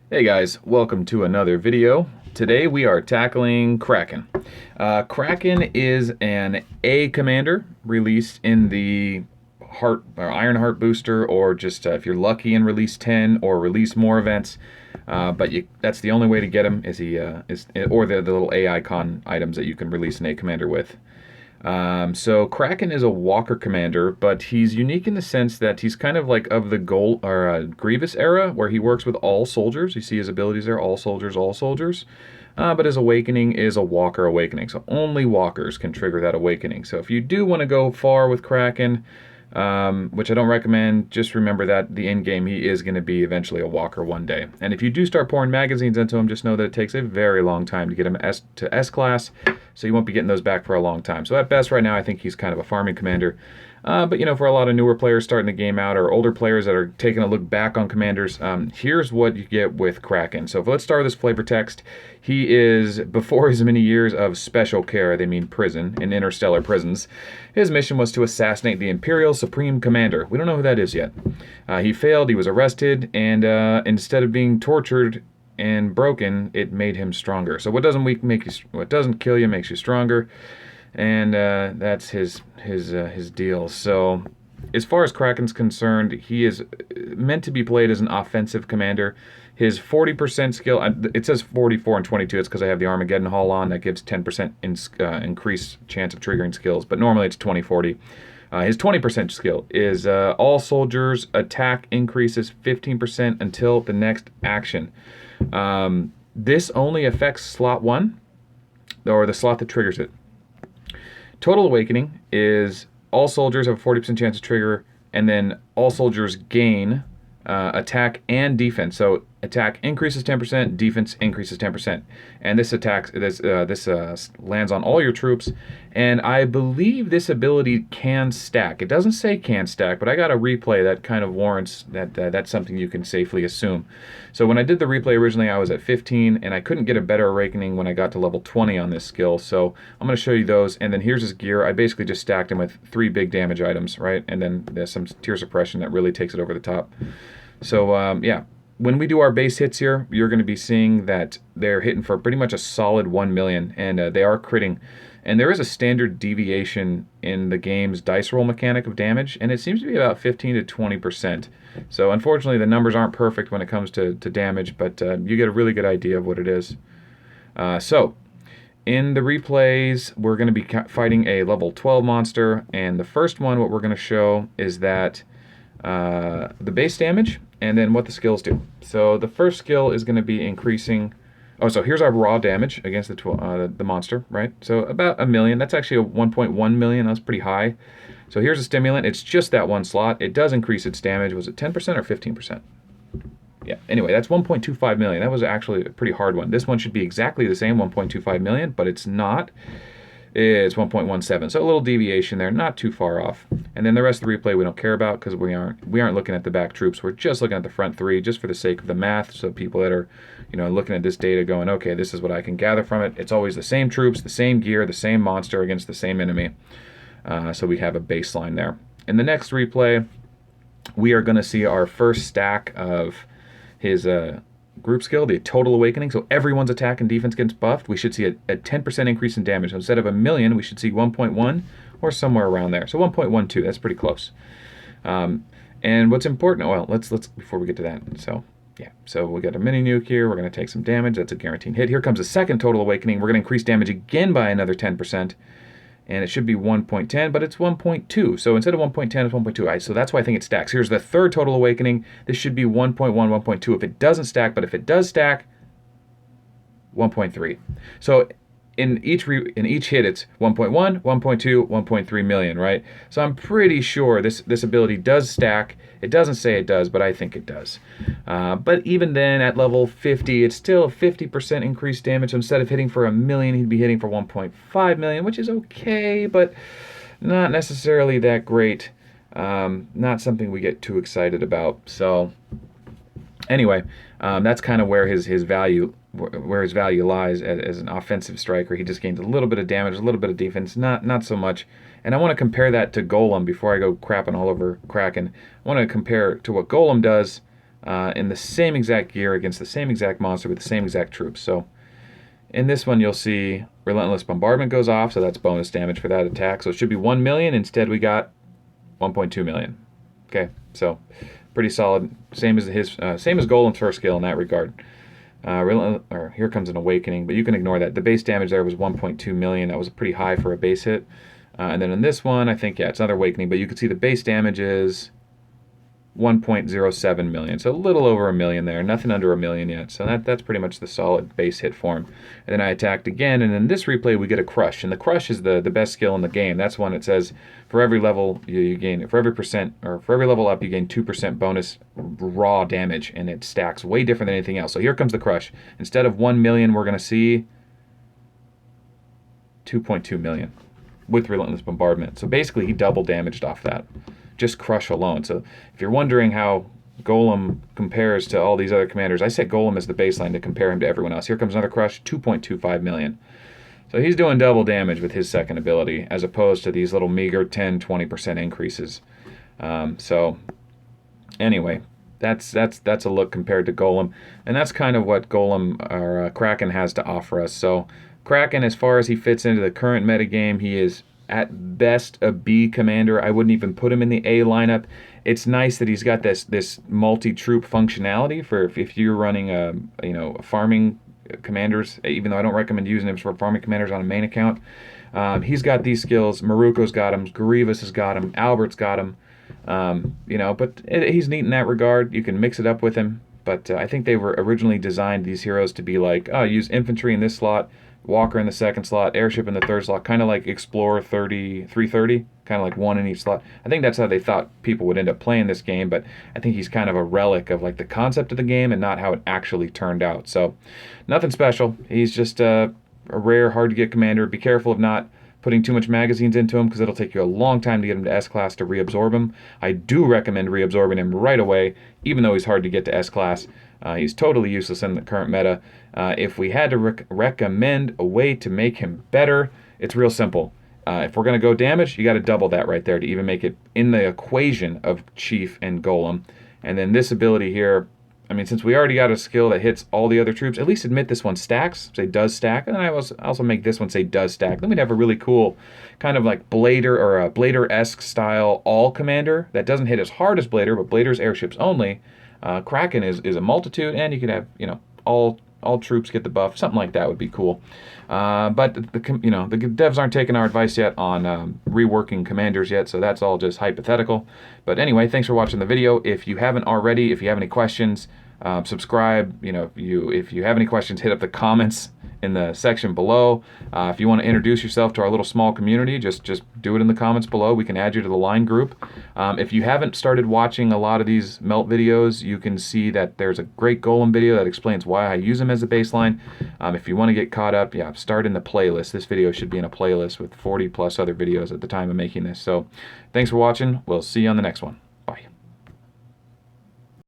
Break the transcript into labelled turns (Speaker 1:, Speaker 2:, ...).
Speaker 1: Hey guys, welcome to another video. Today we are tackling Kraken. Kraken is an A commander released in the Heart or Iron Heart booster, or just if you're lucky in release 10 or release more events. That's the only way to get him is or the little A icon items that you can release an A commander with. So Kraken is a walker commander, but he's unique in the sense that he's kind of like of the Grievous era, where he works with all soldiers. You see his abilities there, all soldiers, all soldiers. But his awakening is a walker awakening, so only walkers can trigger that awakening. So if you do want to go far with Kraken, which I don't recommend, just remember that the end game he is going to be eventually a walker one day. And if you do start pouring magazines into him, just know that it takes a very long time to get him to S class, so you won't be getting those back for a long time. So at best right now, I think he's kind of a farming commander. But for a lot of newer players starting the game out, or older players that are taking a look back on commanders, here's what you get with Kraken. So let's start with this flavor text. He is, before his many years of special care, they mean prison, in interstellar prisons, his mission was to assassinate the Imperial Supreme Commander. We don't know who that is yet. He failed, he was arrested, and instead of being tortured and broken, it made him stronger. So what doesn't kill you makes you stronger. And that's his deal. So as far as Kraken's concerned, he is meant to be played as an offensive commander. His 40% skill, it says 44 and 22. It's because I have the Armageddon Hall on. That gives 10% increased chance of triggering skills, but normally it's 20-40. His 20% skill is all soldiers attack increases 15% until the next action. This only affects slot 1, or the slot that triggers it. Total Awakening is all soldiers have a 40% chance to trigger, and then all soldiers gain attack and defense. So attack increases 10%, defense increases 10%. And this lands on all your troops. And I believe this ability can stack. It doesn't say can stack, but I got a replay that kind of warrants that that's something you can safely assume. So when I did the replay originally, I was at 15, and I couldn't get a better awakening when I got to level 20 on this skill. So I'm going to show you those, and then here's his gear. I basically just stacked him with 3 big damage items, right? And then there's some tier suppression that really takes it over the top. So yeah, when we do our base hits here, you're going to be seeing that they're hitting for pretty much a solid 1 million, and they are critting. And there is a standard deviation in the game's dice roll mechanic of damage, and it seems to be about 15 to 20%. So unfortunately, the numbers aren't perfect when it comes to damage, but you get a really good idea of what it is. So in the replays, we're going to be fighting a level 12 monster, and the first one, what we're going to show is that the base damage, and then what the skills do. So the first skill is going to be increasing. Oh, so here's our raw damage against the monster, right? So about 1 million. That's actually a 1.1 million. That's pretty high. So here's a stimulant. It's just that one slot. It does increase its damage. Was it 10% or 15%? Yeah. Anyway, that's 1.25 million. That was actually a pretty hard one. This one should be exactly the same, 1.25 million, but it's not. It's 1.17, so a little deviation there, not too far off. And then the rest of the replay we don't care about, because we aren't looking at the back troops. We're just looking at the front 3, just for the sake of the math. So people that are, looking at this data, going, okay, this is what I can gather from it. It's always the same troops, the same gear, the same monster against the same enemy. So we have a baseline there. In the next replay, we are going to see our first stack of his group skill, the Total Awakening. So everyone's attack and defense gets buffed. We should see a 10% increase in damage. So instead of 1 million, we should see 1.1 or somewhere around there. So 1.12, that's pretty close. And what's important, well, let's before we get to that. So yeah, so we got a mini nuke here. We're going to take some damage. That's a guaranteed hit. Here comes a second Total Awakening. We're going to increase damage again by another 10%. And it should be 1.10, but it's 1.2. So instead of 1.10, it's 1.2. So that's why I think it stacks. Here's the third Total Awakening. This should be 1.1, 1.2 if it doesn't stack, but if it does stack, 1.3. So in each hit, it's 1.1, 1.2, 1.3 million, right? So I'm pretty sure this ability does stack. It doesn't say it does, but I think it does. But even then, at level 50, it's still a 50% increased damage. So instead of hitting for 1 million, he'd be hitting for 1.5 million, which is okay, but not necessarily that great. Not something we get too excited about. So anyway, that's kind of where his value lies as an offensive striker. He just gains a little bit of damage, a little bit of defense, not so much. And I want to compare that to Golem before I go crapping all over Kraken. I want to compare to what Golem does in the same exact gear against the same exact monster with the same exact troops. So in this one, you'll see Relentless Bombardment goes off, so that's bonus damage for that attack. So it should be 1 million. Instead, we got 1.2 million. Okay, so pretty solid. Same as Golem's first skill in that regard. Here comes an Awakening, but you can ignore that. The base damage there was 1.2 million. That was pretty high for a base hit. And then in this one, I think, yeah, it's another Awakening, but you can see the base damage is 1.07 million, so a little over a million there, nothing under a million yet, so that's pretty much the solid base hit for him. And then I attacked again, and in this replay we get a Crush, and the Crush is the best skill in the game. That's one that says for every level you gain, for every level up you gain 2% bonus raw damage, and it stacks way different than anything else. So here comes the Crush. Instead of 1 million, we're going to see 2.2 million with Relentless Bombardment. So basically he double damaged off that. Just Crush alone. So if you're wondering how Golem compares to all these other commanders, I set Golem as the baseline to compare him to everyone else. Here comes another Crush, 2.25 million. So he's doing double damage with his second ability, as opposed to these little meager 10-20% increases. So anyway, that's a look compared to Golem, and that's kind of what Golem or Kraken has to offer us. So Kraken, as far as he fits into the current metagame, he is at best a B commander. I wouldn't even put him in the A lineup. It's nice that he's got this multi-troop functionality for if you're running farming commanders, even though I don't recommend using him for farming commanders on a main account. He's got these skills. Maruko's got him. Grievous has got him. Albert's got him. But he's neat in that regard. You can mix it up with him. But I think they were originally designed, these heroes, to be like, use infantry in this slot, Walker in the second slot, Airship in the third slot, kind of like Explorer 330, kind of like one in each slot. I think that's how they thought people would end up playing this game, but I think he's kind of a relic of like the concept of the game and not how it actually turned out. So nothing special. He's just a rare, hard-to-get commander. Be careful of not putting too much magazines into him, because it'll take you a long time to get him to S-Class to reabsorb him. I do recommend reabsorbing him right away, even though he's hard to get to S-Class. He's totally useless in the current meta. If we had to recommend a way to make him better, it's real simple. If we're going to go damage, you got to double that right there to even make it in the equation of Chief and Golem. And then this ability here, I mean, since we already got a skill that hits all the other troops, at least admit this one stacks, say does stack, and then I also make this one say does stack. Then we'd have a really cool kind of like Blader or a Blader-esque style all commander that doesn't hit as hard as Blader, but Blader's airships only. Kraken is a multitude, and you could have, all troops get the buff. Something like that would be cool. But the devs aren't taking our advice yet on reworking commanders yet, so that's all just hypothetical. But anyway, thanks for watching the video. If you haven't already, if you have any questions, subscribe. If you have any questions, hit up the comments in the section below. If you want to introduce yourself to our little small community, just do it in the comments below. We can add you to the line group. If you haven't started watching a lot of these Melt videos, you can see that there's a great Golem video that explains why I use him as a baseline. If you want to get caught up, start in the playlist. This video should be in a playlist with 40 plus other videos at the time of making this. So thanks for watching. We'll see you on the next one.